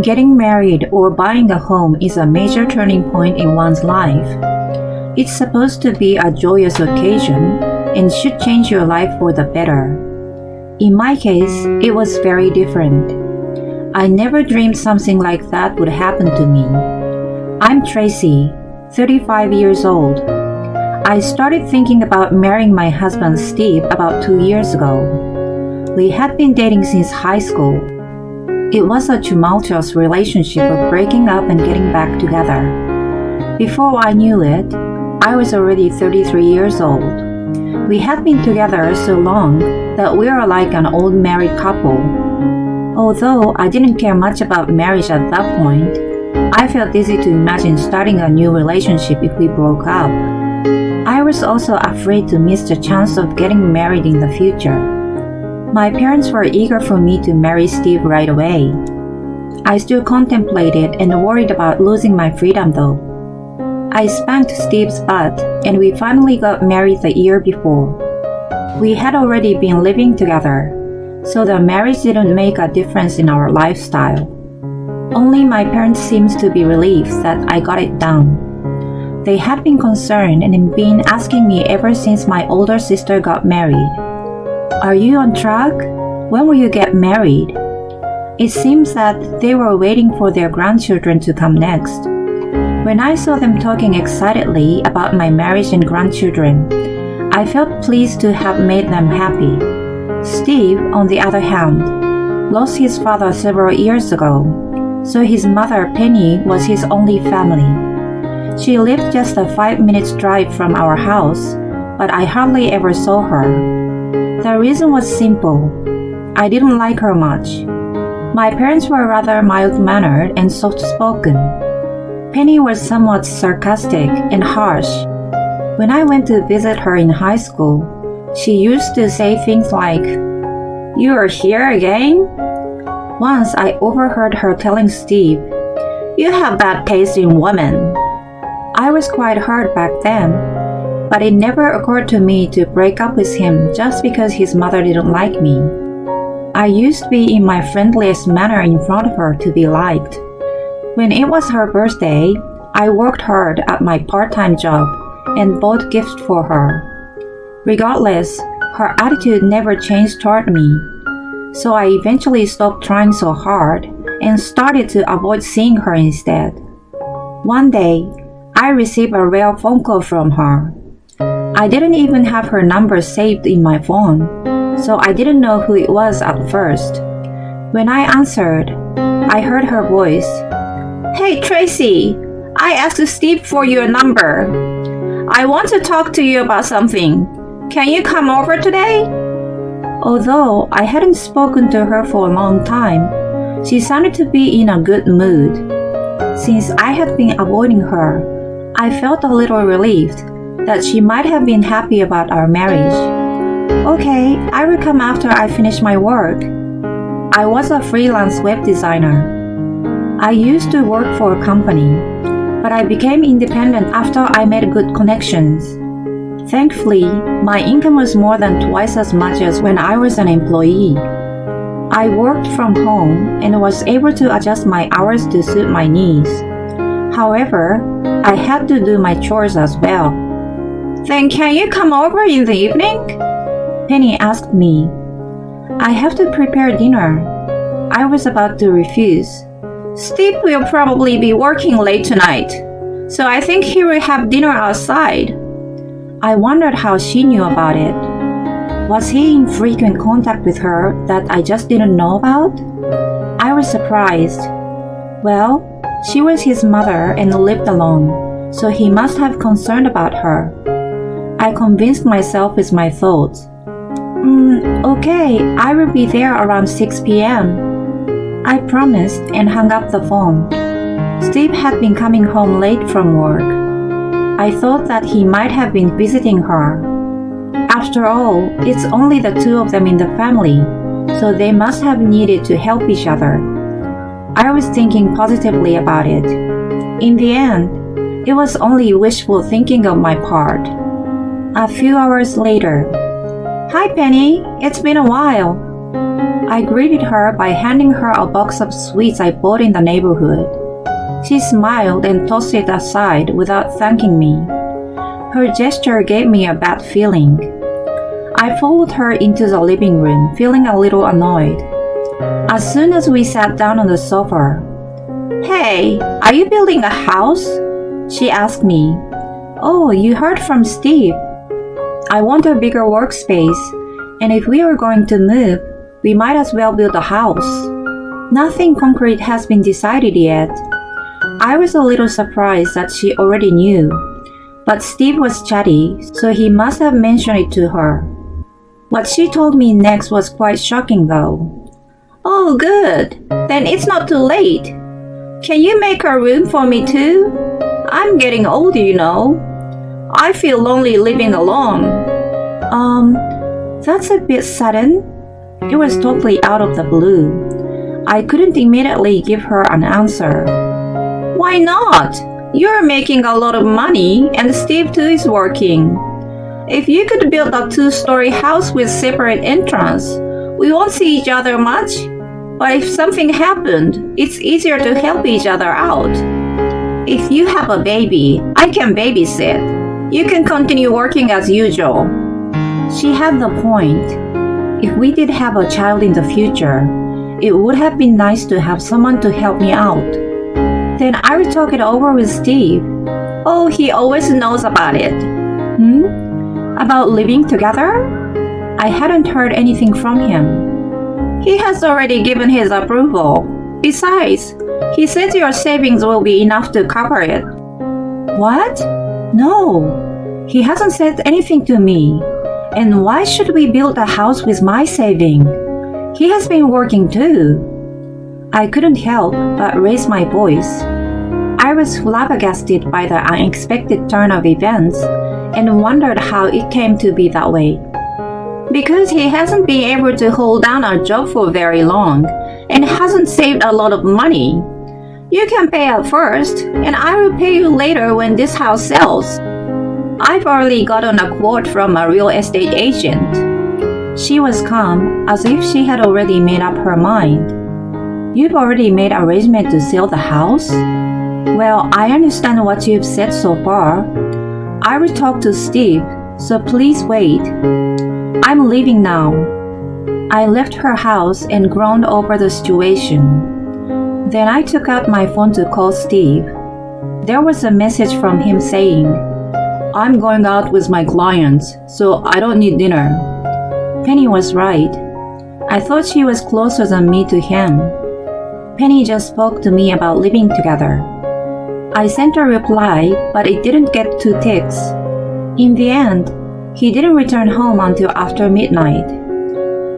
Getting married or buying a home is a major turning point in one's life. It's supposed to be a joyous occasion and should change your life for the better. In my case, it was very different. I never dreamed something like that would happen to me. I'm Tracy, 35 years old. I started thinking about marrying my husband Steve about 2 years ago. We had been dating since high school. It was a tumultuous relationship of breaking up and getting back together. Before I knew it, I was already 33 years old. We had been together so long that we were like an old married couple. Although I didn't care much about marriage at that point, I felt dizzy to imagine starting a new relationship if we broke up. I was also afraid to miss the chance of getting married in the future. My parents were eager for me to marry Steve right away. I still contemplated and worried about losing my freedom though. I spanked Steve's butt and we finally got married the year before. We had already been living together, so the marriage didn't make a difference in our lifestyle. Only my parents seemed to be relieved that I got it done. They had been concerned and been asking me ever since my older sister got married. Are you on track? When will you get married? It seems that they were waiting for their grandchildren to come next. When I saw them talking excitedly about my marriage and grandchildren, I felt pleased to have made them happy. Steve, on the other hand, lost his father several years ago, so his mother, Penny, was his only family. She lived just a 5 minutes drive from our house, but I hardly ever saw her. The reason was simple. I didn't like her much. My parents were rather mild-mannered and soft-spoken. Penny was somewhat sarcastic and harsh. When I went to visit her in high school, she used to say things like, "You are here again?" Once I overheard her telling Steve, "You have bad taste in women." I was quite hurt back then, but it never occurred to me to break up with him just because his mother didn't like me. I used to be in my friendliest manner in front of her to be liked. When it was her birthday, I worked hard at my part-time job and bought gifts for her. Regardless, her attitude never changed toward me, so I eventually stopped trying so hard and started to avoid seeing her instead. One day, I received a rare phone call from her. I didn't even have her number saved in my phone, so I didn't know who it was at first. When I answered, I heard her voice. "Hey Tracy, I asked Steve for your number. I want to talk to you about something. Can you come over today?" Although I hadn't spoken to her for a long time, she sounded to be in a good mood. Since I had been avoiding her, I felt a little relieved that she might have been happy about our marriage. "Okay, I will come after I finish my work." I was a freelance web designer. I used to work for a company, but I became independent after I made good connections. Thankfully, my income was more than twice as much as when I was an employee. I worked from home and was able to adjust my hours to suit my needs. However, I had to do my chores as well. "Then can you come over in the evening?" Penny asked me. "I have to prepare dinner." I was about to refuse. "Steve will probably be working late tonight, so I think he will have dinner outside." I wondered how she knew about it. Was he in frequent contact with her that I just didn't know about? I was surprised. Well, she was his mother and lived alone, so he must have concern about her. I convinced myself with my thoughts. Okay, I will be there around 6 p.m. I promised and hung up the phone. Steve had been coming home late from work. I thought that he might have been visiting her. After all, it's only the two of them in the family, so they must have needed to help each other. I was thinking positively about it. In the end, it was only wishful thinking on my part. A few hours later, "Hi Penny, it's been a while." I greeted her by handing her a box of sweets I bought in the neighborhood. She smiled and tossed it aside without thanking me. Her gesture gave me a bad feeling. I followed her into the living room, feeling a little annoyed. As soon as we sat down on the sofa, "Hey, are you building a house?" she asked me. "Oh, you heard from Steve. I want a bigger workspace, and if we are going to move, we might as well build a house. Nothing concrete has been decided yet." I was a little surprised that she already knew, but Steve was chatty, so he must have mentioned it to her. What she told me next was quite shocking though. "Oh, good. Then it's not too late. Can you make a room for me too? I'm getting old, you know. I feel lonely living alone." That's a bit sudden. It was totally out of the blue. I couldn't immediately give her an answer. "Why not? You're making a lot of money, and Steve too is working. If you could build a 2-story house with separate entrance, we won't see each other much. But if something happened, it's easier to help each other out. If you have a baby, I can babysit. You can continue working as usual." She had the point. If we did have a child in the future, it would have been nice to have someone to help me out. Then I would talk it over with Steve. "Oh, he always knows about it." About living together? I hadn't heard anything from him. "He has already given his approval. Besides, he says your savings will be enough to cover it." "What? No, he hasn't said anything to me. And why should we build a house with my saving? He has been working too." I couldn't help but raise my voice. I was flabbergasted by the unexpected turn of events and wondered how it came to be that way. "Because he hasn't been able to hold down a job for very long and hasn't saved a lot of money. You can pay up first, and I will pay you later when this house sells. I've already gotten a quote from a real estate agent." She was calm, as if she had already made up her mind. "You've already made arrangement to sell the house? Well, I understand what you've said so far. I will talk to Steve, so please wait. I'm leaving now." I left her house and groaned over the situation. Then I took out my phone to call Steve. There was a message from him saying, "I'm going out with my clients, so I don't need dinner." Penny was right. I thought she was closer than me to him. Penny just spoke to me about living together. I sent a reply, but it didn't get 2 ticks. In the end, he didn't return home until after midnight.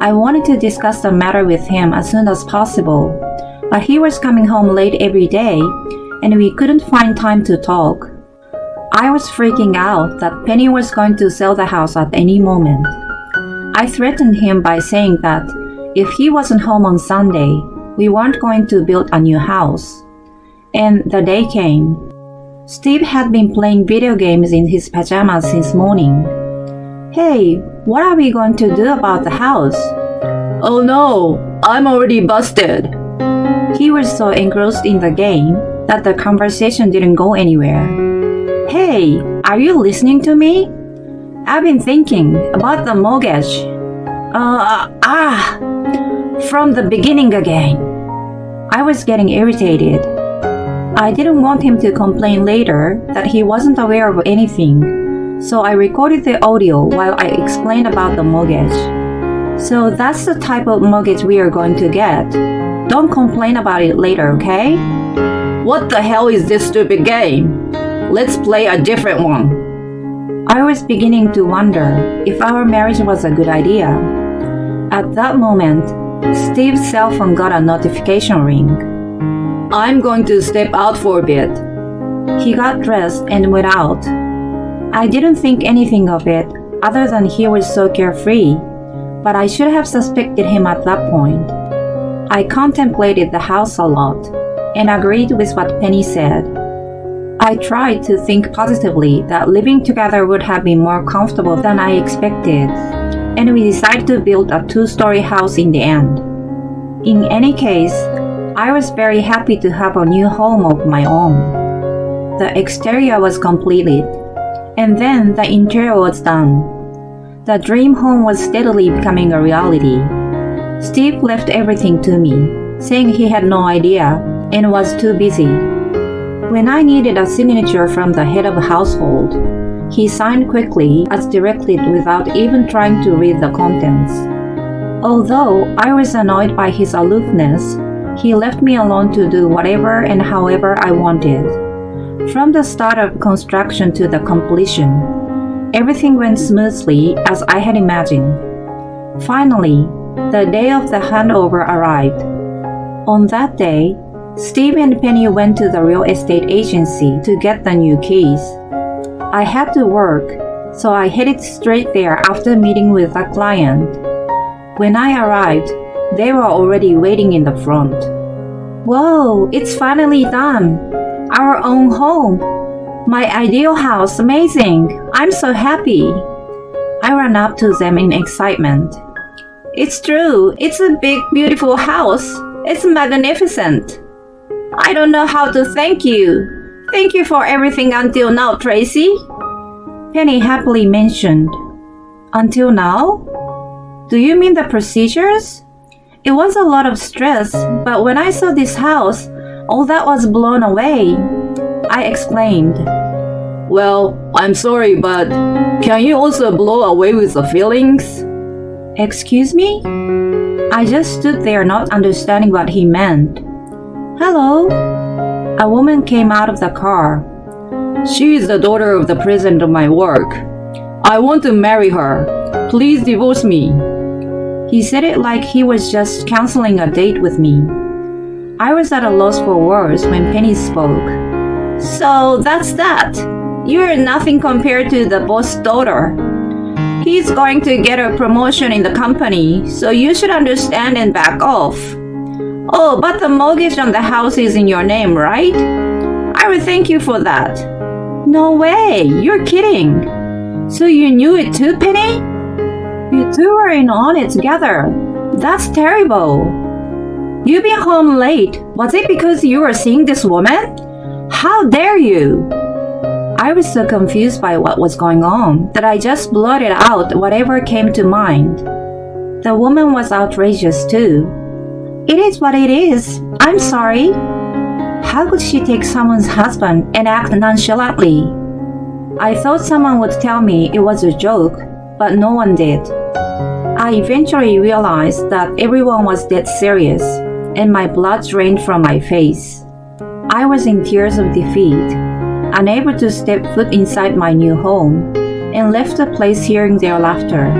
I wanted to discuss the matter with him as soon as possible, but he was coming home late every day, and we couldn't find time to talk. I was freaking out that Penny was going to sell the house at any moment. I threatened him by saying that if he wasn't home on Sunday, we weren't going to build a new house. And the day came. Steve had been playing video games in his pajamas since morning. "Hey, what are we going to do about the house?" "Oh no, I'm already busted." He was so engrossed in the game that the conversation didn't go anywhere. "Hey, are you listening to me? I've been thinking about the mortgage. From the beginning again." I was getting irritated. I didn't want him to complain later that he wasn't aware of anything, so I recorded the audio while I explained about the mortgage. "So that's the type of mortgage we are going to get. Don't complain about it later, okay?" "What the hell is this stupid game? Let's play a different one." I was beginning to wonder if our marriage was a good idea. At that moment, Steve's cell phone got a notification ring. "I'm going to step out for a bit." He got dressed and went out. I didn't think anything of it other than he was so carefree, but I should have suspected him at that point. I contemplated the house a lot and agreed with what Penny said. I tried to think positively that living together would have been more comfortable than I expected, and we decided to build a 2-story house in the end. In any case, I was very happy to have a new home of my own. The exterior was completed, and then the interior was done. The dream home was steadily becoming a reality. Steve left everything to me, saying he had no idea and was too busy. When I needed a signature from the head of the household, he signed quickly as directed without even trying to read the contents. Although I was annoyed by his aloofness, he left me alone to do whatever and however I wanted. From the start of construction to the completion, everything went smoothly as I had imagined. Finally, the day of the handover arrived. On that day, Steve and Penny went to the real estate agency to get the new keys. I had to work, so I headed straight there after meeting with the client. When I arrived, they were already waiting in the front. Whoa, it's finally done! Our own home! My ideal house, amazing! I'm so happy! I ran up to them in excitement. It's true, it's a big, beautiful house. It's magnificent. I don't know how to thank you. Thank you for everything until now, Tracy. Penny happily mentioned. Until now? Do you mean the procedures? It was a lot of stress, but when I saw this house, all that was blown away. I exclaimed. Well, I'm sorry, but can you also blow away with the feelings? Excuse me? I just stood there not understanding what he meant. Hello? A woman came out of the car. She is the daughter of the president of my work. I want to marry her. Please divorce me. He said it like he was just canceling a date with me. I was at a loss for words when Penny spoke. So that's that. You're nothing compared to the boss' daughter. He's going to get a promotion in the company, so you should understand and back off. Oh, but the mortgage on the house is in your name, right? I will thank you for that. No way, you're kidding. So you knew it too, Penny? You two were in on it together. That's terrible. You've been home late. Was it because you were seeing this woman? How dare you? I was so confused by what was going on that I just blurted out whatever came to mind. The woman was outrageous too. It is what it is. I'm sorry. How could she take someone's husband and act nonchalantly? I thought someone would tell me it was a joke, but no one did. I eventually realized that everyone was dead serious, and my blood drained from my face. I was in tears of defeat, unable to step foot inside my new home, and left the place hearing their laughter.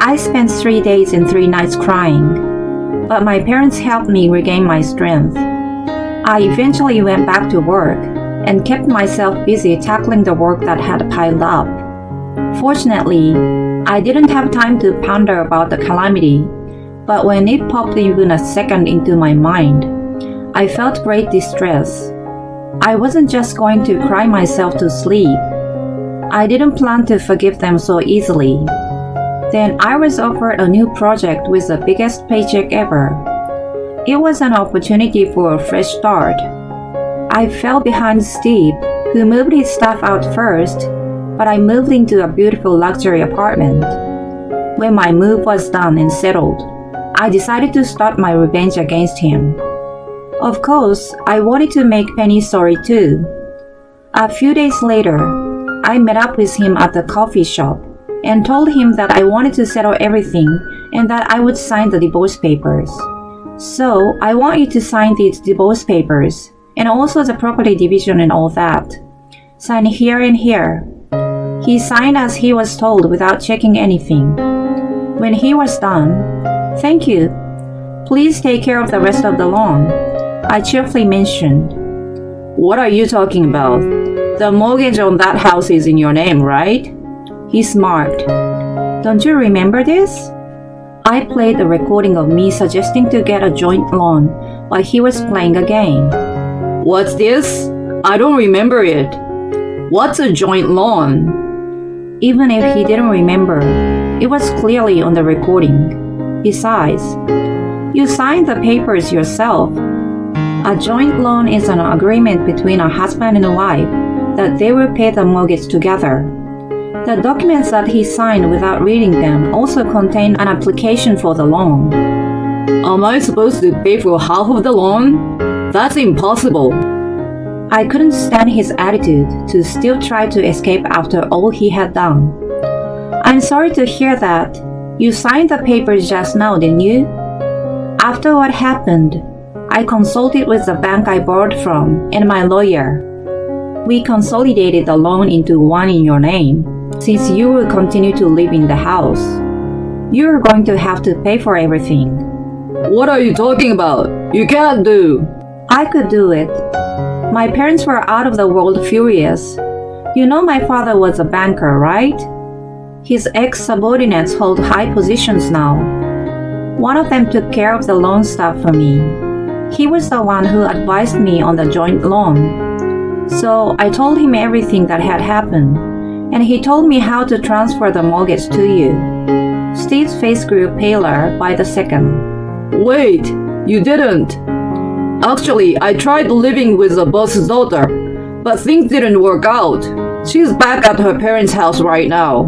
I spent 3 days and 3 nights crying, but my parents helped me regain my strength. I eventually went back to work and kept myself busy tackling the work that had piled up. Fortunately, I didn't have time to ponder about the calamity, but when it popped even a second into my mind, I felt great distress. I wasn't just going to cry myself to sleep. I didn't plan to forgive them so easily. Then I was offered a new project with the biggest paycheck ever. It was an opportunity for a fresh start. I fell behind Steve, who moved his stuff out first, but I moved into a beautiful luxury apartment. When my move was done and settled, I decided to start my revenge against him. Of course, I wanted to make Penny sorry too. A few days later, I met up with him at the coffee shop and told him that I wanted to settle everything and that I would sign the divorce papers. So, I want you to sign these divorce papers and also the property division and all that. Sign here and here. He signed as he was told without checking anything. When he was done, thank you. Please take care of the rest of the lawn, I cheerfully mentioned. What are you talking about? The mortgage on that house is in your name, right? He smirked. Don't you remember this? I played a recording of me suggesting to get a joint loan while he was playing a game. What's this? I don't remember it. What's a joint loan? Even if he didn't remember, it was clearly on the recording. Besides, You signed the papers yourself. A joint loan is an agreement between a husband and a wife that they will pay the mortgage together. The documents that he signed without reading them also contain an application for the loan. Am I supposed to pay for half of the loan? That's impossible. I couldn't stand his attitude to still try to escape after all he had done. I'm sorry to hear that. You signed the papers just now, didn't you? After what happened, I consulted with the bank I borrowed from and my lawyer. We consolidated the loan into one in your name, since you will continue to live in the house. You're going to have to pay for everything. What are you talking about? You can't do. I could do it. My parents were out of the world furious. You know my father was a banker, right? His ex-subordinates hold high positions now. One of them took care of the loan stuff for me. He was the one who advised me on the joint loan. So I told him everything that had happened, and he told me how to transfer the mortgage to you. Steve's face grew paler by the second. Wait, you didn't. Actually, I tried living with the boss's daughter, but things didn't work out. She's back at her parents' house right now.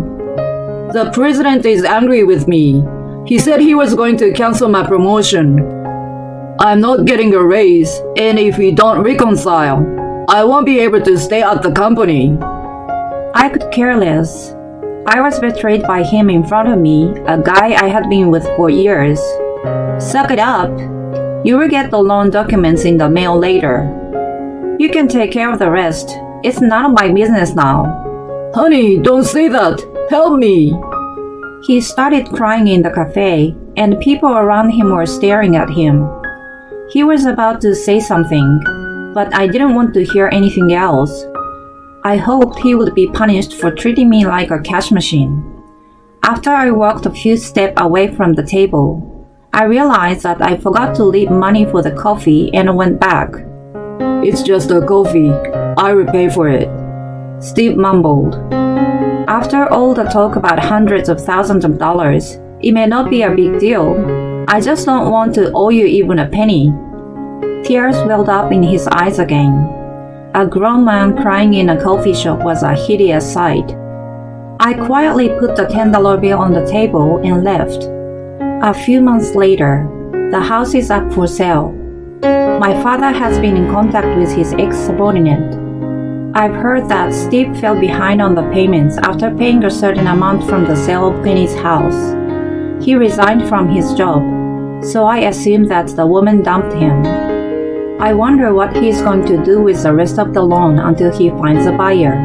The president is angry with me. He said he was going to cancel my promotion. I'm not getting a raise, and if we don't reconcile, I won't be able to stay at the company. I could care less. I was betrayed by him in front of me, a guy I had been with for years. Suck it up. You will get the loan documents in the mail later. You can take care of the rest. It's none of my business now. Honey, don't say that. Help me. He started crying in the cafe, and people around him were staring at him. He was about to say something, but I didn't want to hear anything else. I hoped he would be punished for treating me like a cash machine. After I walked a few steps away from the table, I realized that I forgot to leave money for the coffee and went back. It's just a coffee. I will pay for it, Steve mumbled. After all the talk about hundreds of thousands of dollars, it may not be a big deal. I just don't want to owe you even a penny. Tears welled up in his eyes again. A grown man crying in a coffee shop was a hideous sight. I quietly put the $10 bill on the table and left. A few months later, the house is up for sale. My father has been in contact with his ex-subordinate. I've heard that Steve fell behind on the payments after paying a certain amount from the sale of Penny's house. He resigned from his job, so I assume that the woman dumped him. I wonder what he's going to do with the rest of the loan until he finds a buyer.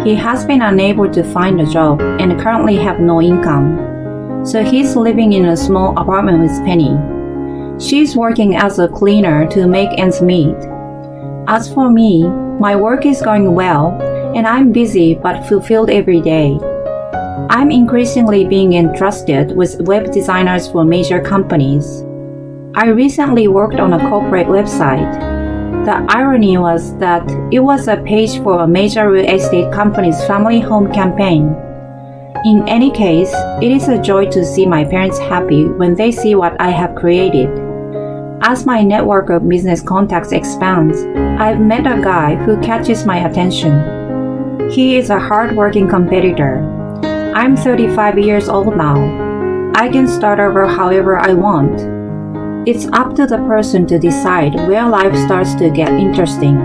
He has been unable to find a job and currently have no income, so he's living in a small apartment with Penny. She's working as a cleaner to make ends meet. As for me, my work is going well, and I'm busy but fulfilled every day. I'm increasingly being entrusted with web designers for major companies. I recently worked on a corporate website. The irony was that it was a page for a major real estate company's family home campaign. In any case, it is a joy to see my parents happy when they see what I have created. As my network of business contacts expands, I've met a guy who catches my attention. He is a hard-working competitor. I'm 35 years old now. I can start over however I want. It's up to the person to decide where life starts to get interesting.